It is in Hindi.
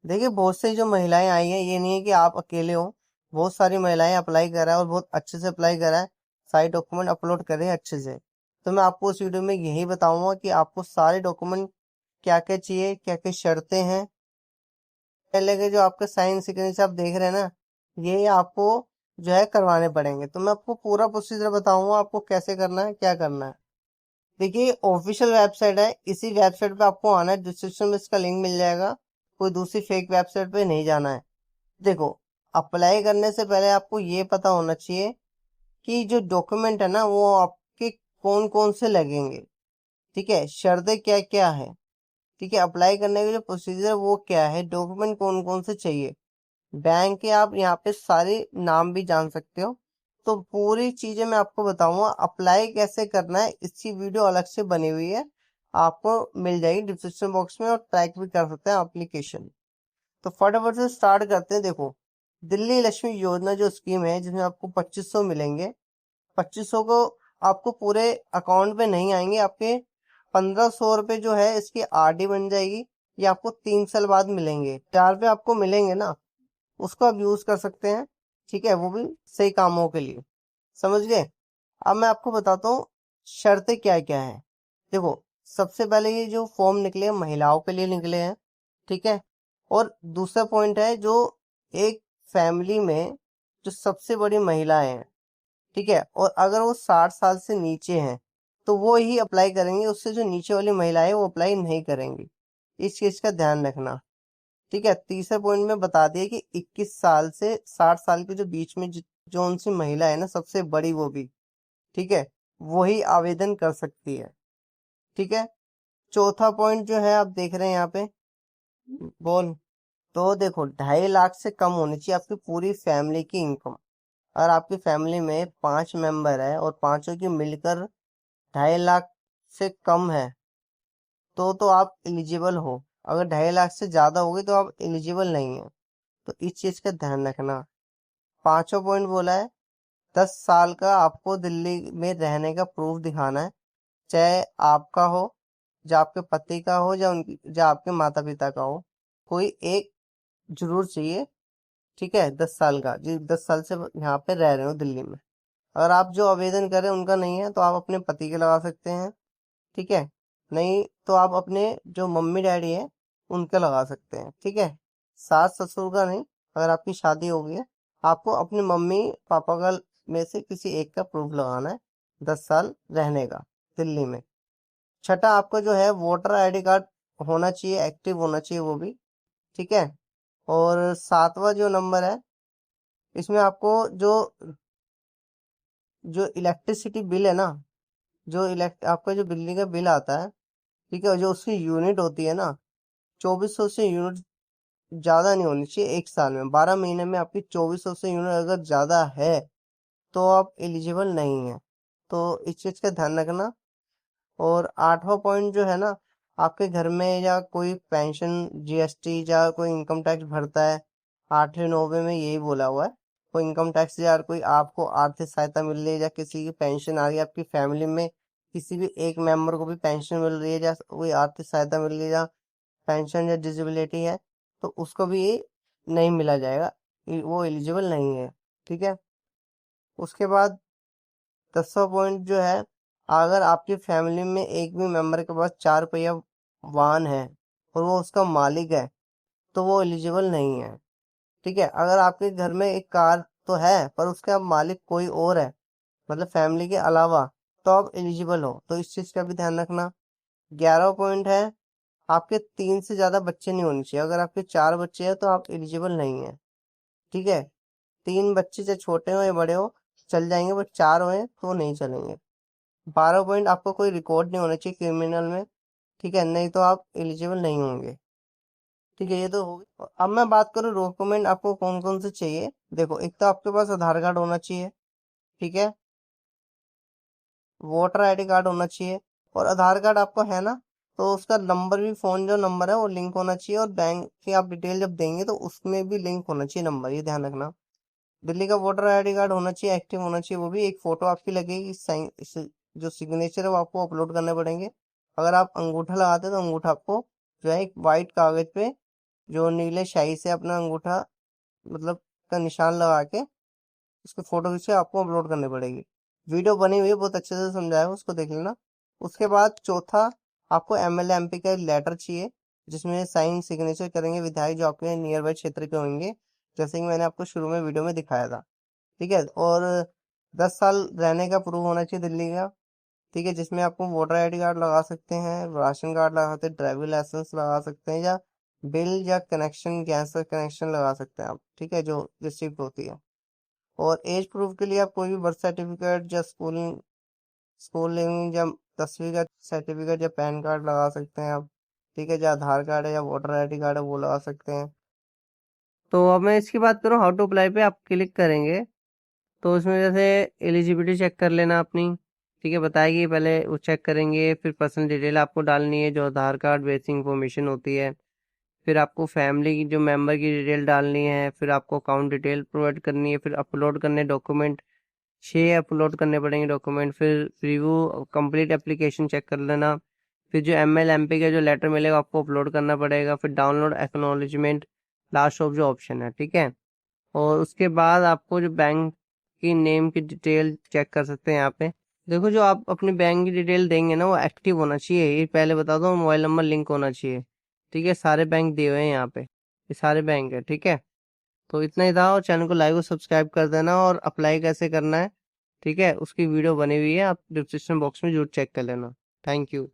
देखिए बहुत से जो महिलाएं आई हैं, ये नहीं है कि आप अकेले हो। बहुत सारी महिलाएं अप्लाई कर रहा है और बहुत अच्छे से अप्लाई कर रहा है। सारे डॉक्यूमेंट अपलोड कर रहे हैं अच्छे से। तो मैं आपको इस वीडियो में यही बताऊंगा कि आपको सारे डॉक्यूमेंट क्या क्या चाहिए, क्या क्या शर्तें हैं। पहले के जो आपके साइन सिग्नेचर आप देख रहे हैं ना, ये आपको जो है करवाने पड़ेंगे। तो मैं आपको पूरा प्रोसीजर बताऊंगा आपको कैसे करना है, क्या करना है। देखिए ऑफिशियल वेबसाइट है, इसी वेबसाइट पे आपको आना है। डिस्क्रिप्शन में इसका लिंक मिल जाएगा। कोई दूसरी फेक वेबसाइट पे नहीं जाना है। देखो, अप्लाई करने से पहले आपको ये पता होना चाहिए कि जो डॉक्यूमेंट है ना वो आपके कौन कौन से लगेंगे। ठीक है, शर्तें क्या क्या है। ठीक है, अप्लाई करने का जो प्रोसीजर वो क्या है, डॉक्यूमेंट कौन कौन से चाहिए। बैंक के आप यहाँ पे सारे नाम भी जान सकते हो। तो पूरी चीजें मैं आपको बताऊंगा। अप्लाई कैसे करना है इसकी वीडियो अलग से बनी हुई है, आपको मिल जाएगी डिस्क्रिप्शन बॉक्स में, और ट्रैक भी कर सकते हैं एप्लीकेशन। तो फटाफट से स्टार्ट करते हैं। देखो, दिल्ली लक्ष्मी योजना जो स्कीम है जिसमें आपको 2500 मिलेंगे। 2500 को आपको पूरे अकाउंट पे नहीं आएंगे, आपके 1500 रुपये जो है इसकी आरडी बन जाएगी। ये आपको 3 साल बाद मिलेंगे। 4 रुपये आपको मिलेंगे ना, उसको आप यूज कर सकते हैं। ठीक है, वो भी सही कामों के लिए। समझ गए। अब मैं आपको बताता हूँ शर्तें क्या क्या है। देखो, सबसे पहले ये जो फॉर्म निकले हैं महिलाओं के लिए निकले हैं। ठीक है, और दूसरा पॉइंट है जो एक फैमिली में जो सबसे बड़ी महिलाएं हैं, ठीक है, और अगर वो 60 साल से नीचे हैं तो वो ही अप्लाई करेंगे। उससे जो नीचे वाली महिलाएं हैं, वो अप्लाई नहीं करेंगी। इस चीज का ध्यान रखना। ठीक है, तीसरा पॉइंट में बता दिया कि 21 साल से 60 साल के जो बीच में जो उनसी महिला है ना, सबसे बड़ी वो भी, ठीक है, वही आवेदन कर सकती है। ठीक है, चौथा पॉइंट जो है आप देख रहे हैं यहाँ पे, बोल। तो देखो, 2.5 लाख से कम होनी चाहिए आपकी पूरी फैमिली की इनकम। अगर आपकी फैमिली में 5 मेंबर है और पांचों की मिलकर 2.5 लाख से कम है तो आप एलिजिबल हो। अगर 2.5 लाख से ज्यादा होगी तो आप एलिजिबल नहीं है। तो इस चीज का ध्यान रखना। पांचवा पॉइंट बोला है, 10 साल का आपको दिल्ली में रहने का प्रूफ दिखाना है। चाहे आपका हो, या आपके पति का हो, या उनकी, या आपके माता पिता का हो, कोई एक जरूर चाहिए। ठीक है, 10 साल का, जी 10 साल से यहाँ पे रह रहे हो दिल्ली में। अगर आप जो आवेदन करें उनका नहीं है तो आप अपने पति के लगा सकते हैं। ठीक है, नहीं तो आप अपने जो मम्मी डैडी है उनके लगा सकते हैं। ठीक है, सास ससुर का नहीं। अगर आपकी शादी हो गई है, आपको अपने मम्मी पापा का में से किसी एक का प्रूफ लगाना है 10 साल रहने का दिल्ली में। छठा, आपका जो है वोटर आईडी कार्ड होना चाहिए, एक्टिव होना चाहिए वो भी। ठीक है, और सातवां जो नंबर है, इसमें आपको जो जो इलेक्ट्रिसिटी बिल है ना, जो इलेक्ट आपका जो बिजली का बिल आता है, ठीक है, जो उसकी यूनिट होती है ना, 2400 से यूनिट ज्यादा नहीं होनी चाहिए। एक साल में 12 महीने में आपकी 2400 से यूनिट अगर ज्यादा है तो आप एलिजिबल नहीं है। तो इस चीज का ध्यान रखना। और आठवां पॉइंट जो है ना, आपके घर में या कोई पेंशन, जीएसटी या कोई इनकम टैक्स भरता है। 8वें 9वें में यही बोला हुआ है, कोई इनकम टैक्स या कोई आपको आर्थिक सहायता मिल रही है, या किसी की पेंशन आ गई आपकी फैमिली में, किसी भी एक मेंबर को भी पेंशन मिल रही है, या कोई आर्थिक सहायता मिल रही है, या पेंशन या डिसेबिलिटी है, तो उसको भी ये नहीं मिला जाएगा। वो एलिजिबल नहीं है। ठीक है, उसके बाद 10वां पॉइंट जो है, अगर आपकी फैमिली में एक भी मेंबर के पास 4 पहिया वाहन है और वो उसका मालिक है तो वो एलिजिबल नहीं है। ठीक है, अगर आपके घर में एक कार तो है पर उसका मालिक कोई और है, मतलब फैमिली के अलावा, तो आप एलिजिबल हो। तो इस चीज का भी ध्यान रखना। 11वां पॉइंट है, आपके 3 से ज्यादा बच्चे नहीं होने चाहिए। अगर आपके 4 बच्चे हैं तो आप एलिजिबल नहीं है। ठीक है, 3 बच्चे चाहे छोटे हो या बड़े हो चल जाएंगे, बट 4 हुए तो नहीं चलेंगे। 12 पॉइंट, आपको कोई रिकॉर्ड नहीं होना चाहिए क्रिमिनल में। ठीक है, नहीं तो आप एलिजिबल नहीं होंगे। ठीक है, ये तो होगी। अब मैं बात करूँ डॉक्यूमेंट आपको कौन कौन से चाहिए। देखो, एक तो आपके पास आधार कार्ड होना चाहिए। ठीक है, वोटर आईडी कार्ड होना चाहिए। और आधार कार्ड आपका है ना, तो उसका नंबर भी, फोन जो नंबर है वो लिंक होना चाहिए, और बैंक की आप डिटेल जब देंगे तो उसमें भी लिंक होना चाहिए नंबर, ये ध्यान रखना। दिल्ली का वोटर आईडी कार्ड होना चाहिए, एक्टिव होना चाहिए वो भी। एक फोटो आपकी लगेगी, साइन जो सिग्नेचर है वो आपको अपलोड करने पड़ेंगे। अगर आप अंगूठा लगाते हैं तो अंगूठा आपको जो है एक वाइट कागज पे जो नीले स्याही से अपना अंगूठा मतलब का निशान लगा के उसकी फोटो खींच के आपको अपलोड करनी पड़ेगी। वीडियो बनी हुई है, बहुत अच्छे से समझाया है, उसको देख लेना। उसके बाद चौथा, आपको एमएलए एमपी का लेटर चाहिए जिसमें साइन सिग्नेचर करेंगे विधायक जो आपके नियर बाई क्षेत्र के होंगे, जैसे कि मैंने आपको शुरू में वीडियो में दिखाया था। ठीक है, और 10 साल रहने का प्रूफ होना चाहिए दिल्ली का। ठीक है, जिसमें आपको वोटर आईडी कार्ड लगा सकते हैं, राशन कार्ड लगा सकते हैं, ड्राइविंग लाइसेंस लगा सकते हैं, या बिल या कनेक्शन, गैस का कनेक्शन लगा सकते हैं आप। ठीक है, जो रिसिप्ट होती है। और एज प्रूफ के लिए आप कोई भी बर्थ सर्टिफिकेट या स्कूलिंग स्कूलिंग या 10वीं का सर्टिफिकेट या पैन कार्ड लगा सकते हैं आप। ठीक है, जो आधार कार्ड है या वोटर आईडी कार्ड है वो लगा सकते हैं। तो अब मैं इसकी बात करूँ, हाउ टू अप्लाई पे आप क्लिक करेंगे तो उसमें जैसे एलिजिबिलिटी चेक कर लेना अपनी। ठीक है, बताएगी पहले वो चेक करेंगे, फिर पर्सनल डिटेल आपको डालनी है जो आधार कार्ड बेसिक इंफॉर्मेशन होती है। फिर आपको फैमिली की जो मेंबर की डिटेल डालनी है, फिर आपको अकाउंट डिटेल प्रोवाइड करनी है, फिर अपलोड करने डॉक्यूमेंट 6 अपलोड करने पड़ेंगे डॉक्यूमेंट। फिर रिव्यू कंप्लीट एप्लीकेशन चेक कर लेना। फिर जो एमएल एमपी का जो लेटर मिलेगा आपको अपलोड करना पड़ेगा। फिर डाउनलोड एक्नॉलेजमेंट लास्ट ऑफ जो ऑप्शन है। ठीक है, और उसके बाद आपको जो बैंक की नेम की डिटेल चेक कर सकते हैं यहाँ पे। देखो, जो आप अपने बैंक की डिटेल देंगे ना वो एक्टिव होना चाहिए, ये पहले बता दो। मोबाइल नंबर लिंक होना चाहिए। ठीक है, सारे बैंक दिए हुए हैं यहाँ पे, ये सारे बैंक है। ठीक है, तो इतना ही था। और चैनल को लाइक और सब्सक्राइब कर देना, और अप्लाई कैसे करना है ठीक है उसकी वीडियो बनी हुई है, आप डिस्क्रिप्शन बॉक्स में जरूर चेक कर लेना। Thank you.